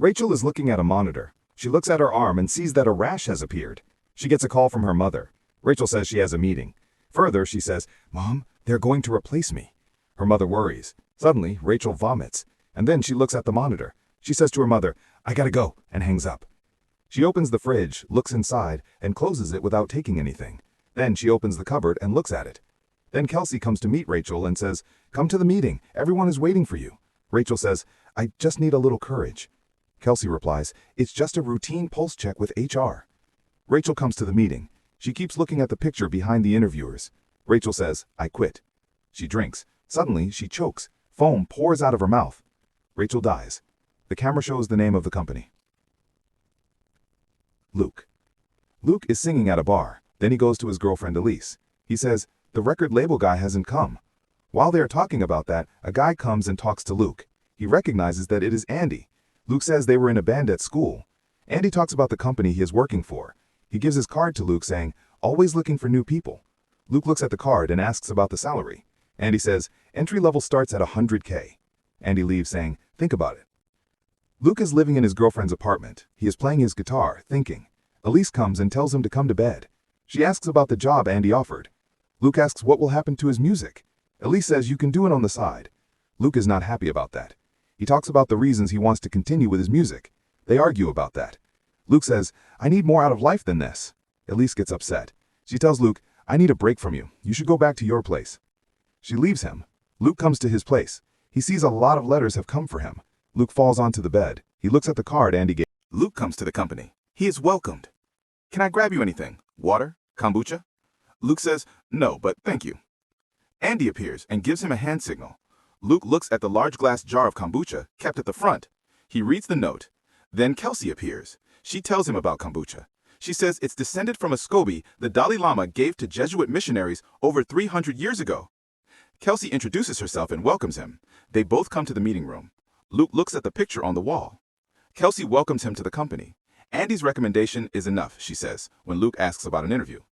Rachel is looking at a monitor. She looks at her arm and sees that a rash has appeared. She gets a call from her mother. Rachel says she has a meeting. Further, she says, "Mom, they're going to replace me." Her mother worries. Suddenly, Rachel vomits. And then she looks at the monitor. She says to her mother, "I gotta go," and hangs up. She opens the fridge, looks inside, and closes it without taking anything. Then she opens the cupboard and looks at it. Then Kelsey comes to meet Rachel and says, "Come to the meeting. Everyone is waiting for you." Rachel says, "I just need a little courage." Kelsey replies, "It's just a routine pulse check with HR." Rachel comes to the meeting. She keeps looking at the picture behind the interviewers. Rachel says, "I quit." She drinks. Suddenly, she chokes. Foam pours out of her mouth. Rachel dies. The camera shows the name of the company. Luke. Luke is singing at a bar. Then he goes to his girlfriend Elise. He says, "The record label guy hasn't come." While they are talking about that, a guy comes and talks to Luke. He recognizes that it is Andy. Luke says they were in a band at school. Andy talks about the company he is working for. He gives his card to Luke saying, "Always looking for new people." Luke looks at the card and asks about the salary. Andy says, "Entry level starts at $100K. Andy leaves saying, "Think about it." Luke is living in his girlfriend's apartment. He is playing his guitar, thinking. Elise comes and tells him to come to bed. She asks about the job Andy offered. Luke asks what will happen to his music. Elise says you can do it on the side. Luke is not happy about that. He talks about the reasons he wants to continue with his music. They argue about that. Luke says, "I need more out of life than this." Elise gets upset. She tells Luke, "I need a break from you. You should go back to your place." She leaves him. Luke comes to his place. He sees a lot of letters have come for him. Luke falls onto the bed. He looks at the card Andy gave. Luke comes to the company. He is welcomed. "Can I grab you anything? Water? Kombucha?" Luke says, "No, but thank you." Andy appears and gives him a hand signal. Luke looks at the large glass jar of kombucha kept at the front. He reads the note. Then Kelsey appears. She tells him about kombucha. She says it's descended from a SCOBY the Dalai Lama gave to Jesuit missionaries over 300 years ago. Kelsey introduces herself and welcomes him. They both come to the meeting room. Luke looks at the picture on the wall. Kelsey welcomes him to the company. Andy's recommendation is enough, she says, when Luke asks about an interview.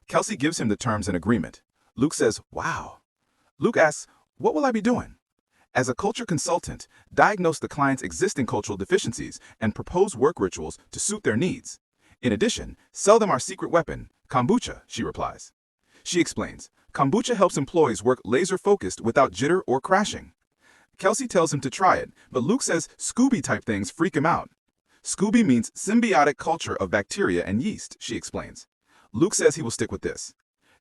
Kelsey gives him the terms and agreement. Luke says, "Wow." Luke asks, "What will I be doing?" As a culture consultant, diagnose the client's existing cultural deficiencies and propose work rituals to suit their needs. In addition, sell them our secret weapon, kombucha, she replies. She explains, kombucha helps employees work laser-focused without jitter or crashing. Kelsey tells him to try it, but Luke says SCOBY-type things freak him out. SCOBY means symbiotic culture of bacteria and yeast, she explains. Luke says he will stick with this.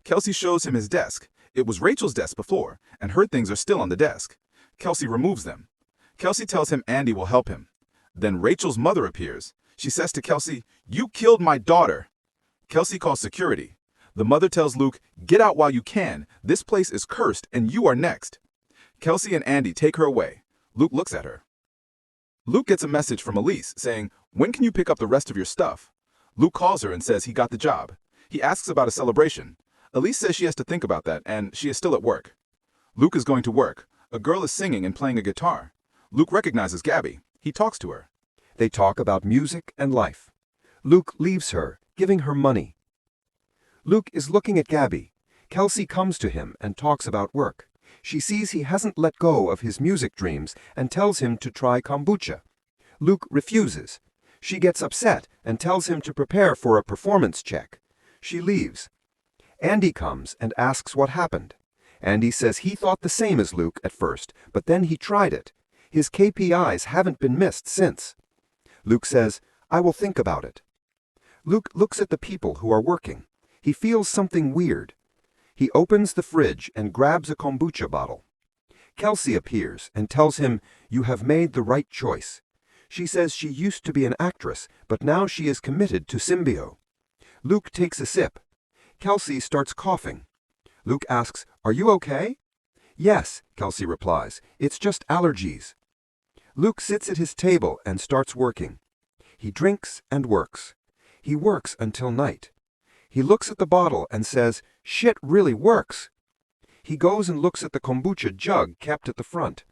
Kelsey shows him his desk. It was Rachel's desk before, and her things are still on the desk. Kelsey removes them. Kelsey tells him Andy will help him. Then Rachel's mother appears. She says to Kelsey, "You killed my daughter." Kelsey calls security. The mother tells Luke, "Get out while you can. This place is cursed and you are next." Kelsey and Andy take her away. Luke looks at her. Luke gets a message from Elise saying, "When can you pick up the rest of your stuff?" Luke calls her and says he got the job. He asks about a celebration. Elise says she has to think about that and she is still at work. Luke is going to work. A girl is singing and playing a guitar. Luke recognizes Gabby. He talks to her. They talk about music and life. Luke leaves her, giving her money. Luke is looking at Gabby. Kelsey comes to him and talks about work. She sees he hasn't let go of his music dreams and tells him to try kombucha. Luke refuses. She gets upset and tells him to prepare for a performance check. She leaves. Andy comes and asks what happened. Andy says he thought the same as Luke at first, but then he tried it. His KPIs haven't been missed since. Luke says, "I will think about it." Luke looks at the people who are working. He feels something weird. He opens the fridge and grabs a kombucha bottle. Kelsey appears and tells him, "You have made the right choice." She says she used to be an actress, but now she is committed to Symbio. Luke takes a sip. Kelsey starts coughing. Luke asks, "Are you okay?" "Yes," Kelsey replies, "it's just allergies." Luke sits at his table and starts working. He drinks and works. He works until night. He looks at the bottle and says, "Shit really works." He goes and looks at the kombucha jug kept at the front.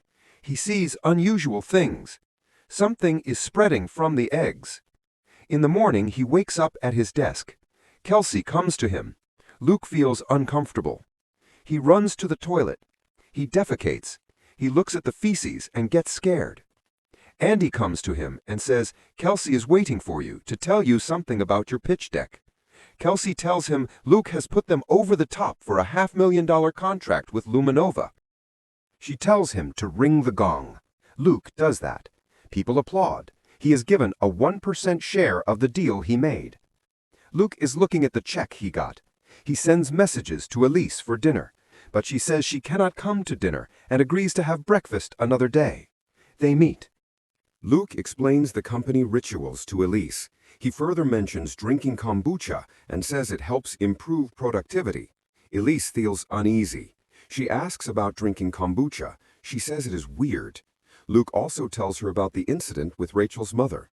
He sees unusual things. Something is spreading from the eggs. In the morning, he wakes up at his desk. Kelsey comes to him. Luke feels uncomfortable. He runs to the toilet. He defecates. He looks at the feces and gets scared. Andy comes to him and says, Kelsey is waiting for you to tell you something about your pitch deck. Kelsey tells him Luke has put them over the top for a $500,000 contract with Luminova. She tells him to ring the gong. Luke does that. People applaud. He is given a 1% share of the deal he made. Luke is looking at the check he got. He sends messages to Elise for dinner, but she says she cannot come to dinner and agrees to have breakfast another day. They meet. Luke explains the company rituals to Elise. He further mentions drinking kombucha and says it helps improve productivity. Elise feels uneasy. She asks about drinking kombucha. She says it is weird. Luke also tells her about the incident with Rachel's mother.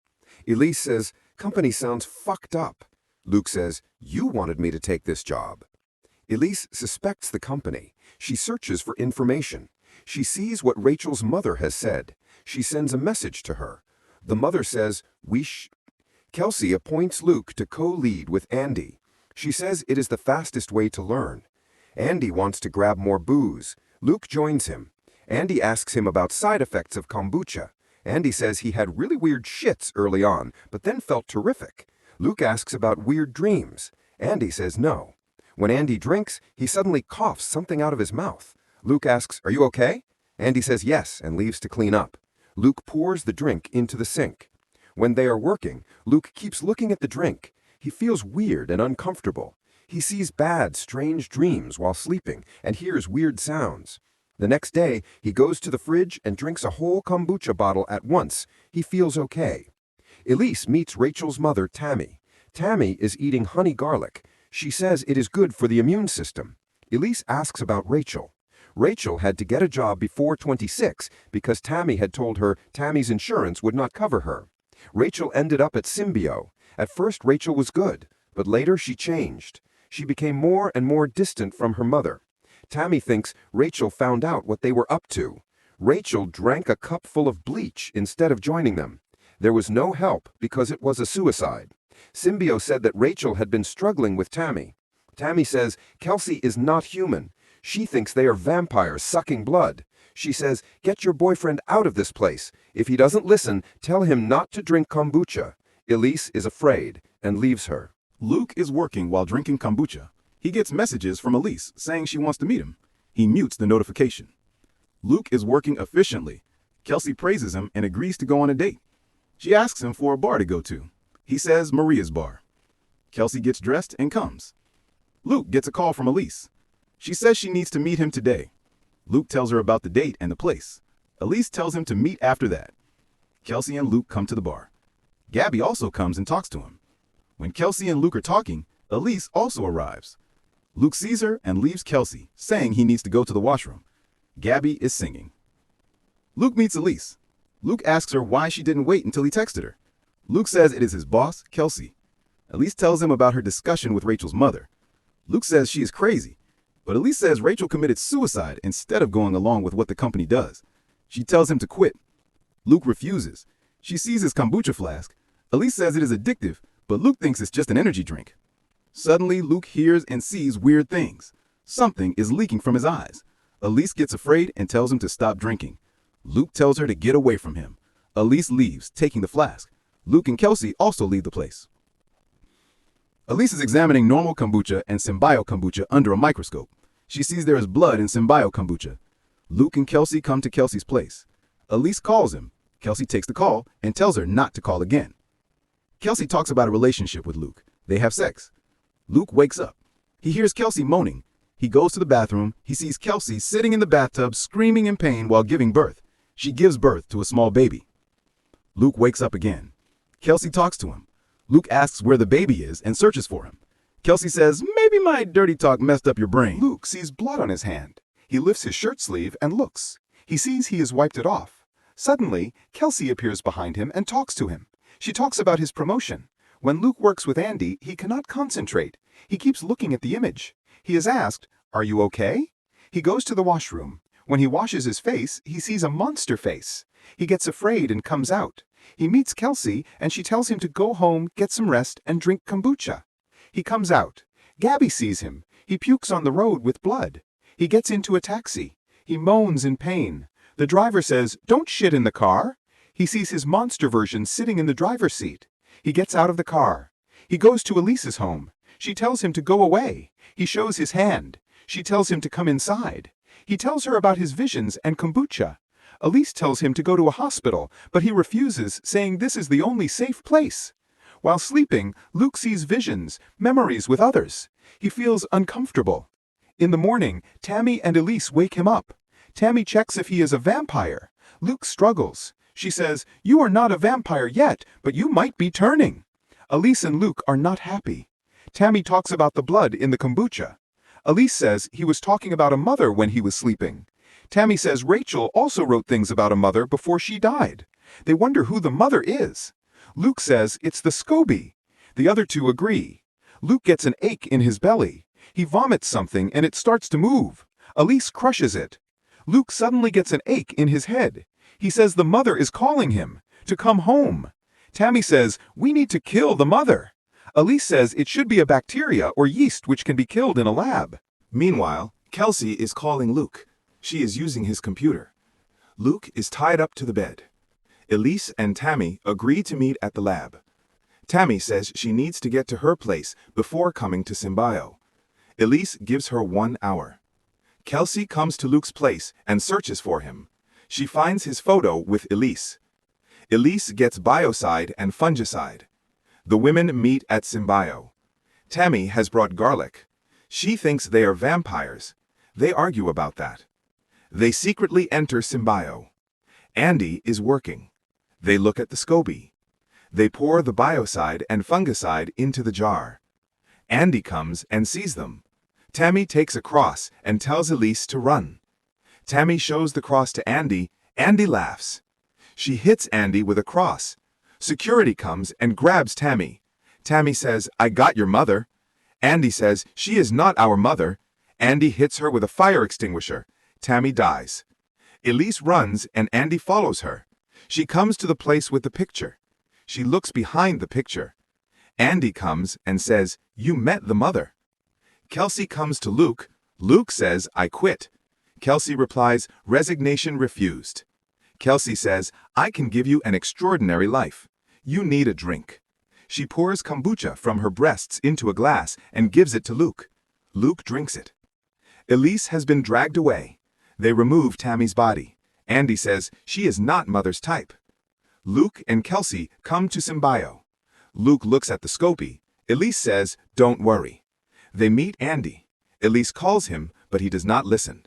Elise says, "Company sounds fucked up." Luke says, "You wanted me to take this job." Elise suspects the company. She searches for information. She sees what Rachel's mother has said. She sends a message to her. The mother says, Kelsey appoints Luke to co-lead with Andy. She says it is the fastest way to learn. Andy wants to grab more booze. Luke joins him. Andy asks him about side effects of kombucha. Andy says he had really weird shits early on, but then felt terrific. Luke asks about weird dreams. Andy says no. When Andy drinks, he suddenly coughs something out of his mouth. Luke asks, "Are you okay?" Andy says yes and leaves to clean up. Luke pours the drink into the sink. When they are working, Luke keeps looking at the drink. He feels weird and uncomfortable. He sees bad, strange dreams while sleeping and hears weird sounds. The next day, he goes to the fridge and drinks a whole kombucha bottle at once. He feels okay. Elise meets Rachel's mother, Tammy. Tammy is eating honey garlic. She says it is good for the immune system. Elise asks about Rachel. Rachel had to get a job before 26 because Tammy had told her Tammy's insurance would not cover her. Rachel ended up at Symbio. At first, Rachel was good, but later she changed. She became more and more distant from her mother. Tammy thinks Rachel found out what they were up to. Rachel drank a cup full of bleach instead of joining them. There was no help because it was a suicide. Symbio said that Rachel had been struggling with Tammy. Tammy says Kelsey is not human. She thinks they are vampires sucking blood. She says, "Get your boyfriend out of this place. If he doesn't listen, tell him not to drink kombucha." Elise is afraid and leaves her. Luke is working while drinking kombucha. He gets messages from Elise saying she wants to meet him. He mutes the notification. Luke is working efficiently. Kelsey praises him and agrees to go on a date. She asks him for a bar to go to. He says Maria's bar. Kelsey gets dressed and comes. Luke gets a call from Elise. She says she needs to meet him today. Luke tells her about the date and the place. Elise tells him to meet after that. Kelsey and Luke come to the bar. Gabby also comes and talks to him. When Kelsey and Luke are talking, Elise also arrives. Luke sees her and leaves Kelsey, saying he needs to go to the washroom. Gabby is singing. Luke meets Elise. Luke asks her why she didn't wait until he texted her. Luke says it is his boss, Kelsey. Elise tells him about her discussion with Rachel's mother. Luke says she is crazy, but Elise says Rachel committed suicide instead of going along with what the company does. She tells him to quit. Luke refuses. She sees his kombucha flask. Elise says it is addictive, but Luke thinks it's just an energy drink. Suddenly, Luke hears and sees weird things. Something is leaking from his eyes. Elise gets afraid and tells him to stop drinking. Luke tells her to get away from him. Elise leaves, taking the flask. Luke and Kelsey also leave the place. Elise is examining normal kombucha and Symbio kombucha under a microscope. She sees there is blood in Symbio kombucha. Luke and Kelsey come to Kelsey's place. Elise calls him. Kelsey takes the call and tells her not to call again. Kelsey talks about a relationship with Luke. They have sex. Luke wakes up. He hears Kelsey moaning. He goes to the bathroom. He sees Kelsey sitting in the bathtub screaming in pain while giving birth. She gives birth to a small baby. Luke wakes up again. Kelsey talks to him. Luke asks where the baby is and searches for him. Kelsey says, "Maybe my dirty talk messed up your brain." Luke sees blood on his hand. He lifts his shirt sleeve and looks. He sees he has wiped it off. Suddenly, Kelsey appears behind him and talks to him. She talks about his promotion. When Luke works with Andy, he cannot concentrate. He keeps looking at the image. He is asked, "Are you okay?" He goes to the washroom. When he washes his face, he sees a monster face. He gets afraid and comes out. He meets Kelsey, and she tells him to go home, get some rest, and drink kombucha. He comes out. Gabby sees him. He pukes on the road with blood. He gets into a taxi. He moans in pain. The driver says, "Don't shit in the car." He sees his monster version sitting in the driver's seat. He gets out of the car. He goes to Elise's home. She tells him to go away. He shows his hand. She tells him to come inside. He tells her about his visions and kombucha. Elise tells him to go to a hospital, but he refuses, saying this is the only safe place. While sleeping, Luke sees visions, memories with others. He feels uncomfortable. In the morning, Tammy and Elise wake him up. Tammy checks if he is a vampire. Luke struggles. She says, "You are not a vampire yet, but you might be turning." Elise and Luke are not happy. Tammy talks about the blood in the kombucha. Elise says he was talking about a mother when he was sleeping. Tammy says Rachel also wrote things about a mother before she died. They wonder who the mother is. Luke says it's the SCOBY. The other two agree. Luke gets an ache in his belly. He vomits something and it starts to move. Elise crushes it. Luke suddenly gets an ache in his head. He says the mother is calling him to come home. Tammy says, "We need to kill the mother." Elise says it should be a bacteria or yeast which can be killed in a lab. Meanwhile, Kelsey is calling Luke. She is using his computer. Luke is tied up to the bed. Elise and Tammy agree to meet at the lab. Tammy says she needs to get to her place before coming to Symbio. Elise gives her 1 hour. Kelsey comes to Luke's place and searches for him. She finds his photo with Elise. Elise gets biocide and fungicide. The women meet at Symbio. Tammy has brought garlic. She thinks they are vampires. They argue about that. They secretly enter Symbio. Andy is working. They look at the SCOBY. They pour the biocide and fungicide into the jar. Andy comes and sees them. Tammy takes a cross and tells Elise to run. Tammy shows the cross to Andy. Andy laughs. She hits Andy with a cross. Security comes and grabs Tammy. Tammy says, "I got your mother." Andy says, "She is not our mother." Andy hits her with a fire extinguisher. Tammy dies. Elise runs and Andy follows her. She comes to the place with the picture. She looks behind the picture. Andy comes and says, "You met the mother." Kelsey comes to Luke. Luke says, "I quit." Kelsey replies, "Resignation refused." Kelsey says, "I can give you an extraordinary life. You need a drink." She pours kombucha from her breasts into a glass and gives it to Luke. Luke drinks it. Elise has been dragged away. They remove Tammy's body. Andy says she is not mother's type. Luke and Kelsey come to Symbio. Luke looks at the SCOBY. Elise says, "Don't worry." They meet Andy. Elise calls him, but he does not listen.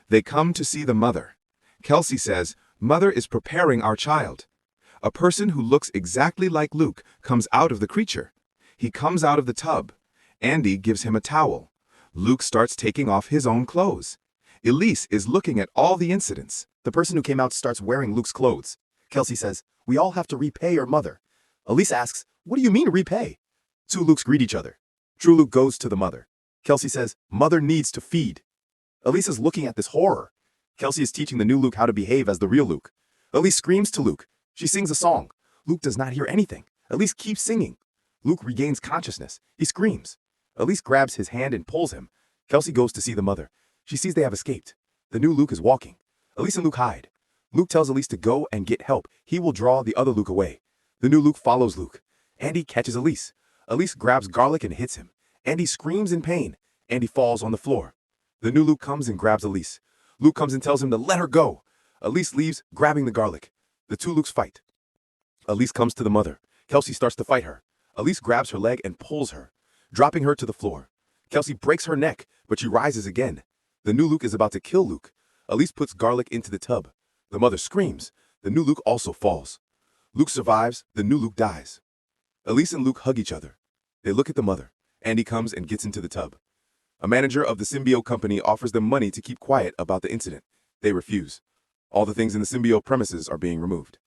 They come to see the mother. Kelsey says, "Mother is preparing our child." A person who looks exactly like Luke comes out of the creature. He comes out of the tub. Andy gives him a towel. Luke starts taking off his own clothes. Elise is looking at all the incidents. The person who came out starts wearing Luke's clothes. Kelsey says, "We all have to repay your mother." Elise asks, "What do you mean repay?" Two Lukes greet each other. True Luke goes to the mother. Kelsey says, "Mother needs to feed." Elise is looking at this horror. Kelsey is teaching the new Luke how to behave as the real Luke. Elise screams to Luke. She sings a song. Luke does not hear anything. Elise keeps singing. Luke regains consciousness. He screams. Elise grabs his hand and pulls him. Kelsey goes to see the mother. She sees they have escaped. The new Luke is walking. Elise and Luke hide. Luke tells Elise to go and get help. He will draw the other Luke away. The new Luke follows Luke. Andy catches Elise. Elise grabs garlic and hits him. Andy screams in pain. Andy falls on the floor. The new Luke comes and grabs Elise. Luke comes and tells him to let her go. Elise leaves, grabbing the garlic. The two Lukes fight. Elise comes to the mother. Kelsey starts to fight her. Elise grabs her leg and pulls her, dropping her to the floor. Kelsey breaks her neck, but she rises again. The new Luke is about to kill Luke. Elise puts garlic into the tub. The mother screams. The new Luke also falls. Luke survives. The new Luke dies. Elise and Luke hug each other. They look at the mother. Andy comes and gets into the tub. A manager of the Symbio company offers them money to keep quiet about the incident. They refuse. All the things in the Symbio premises are being removed.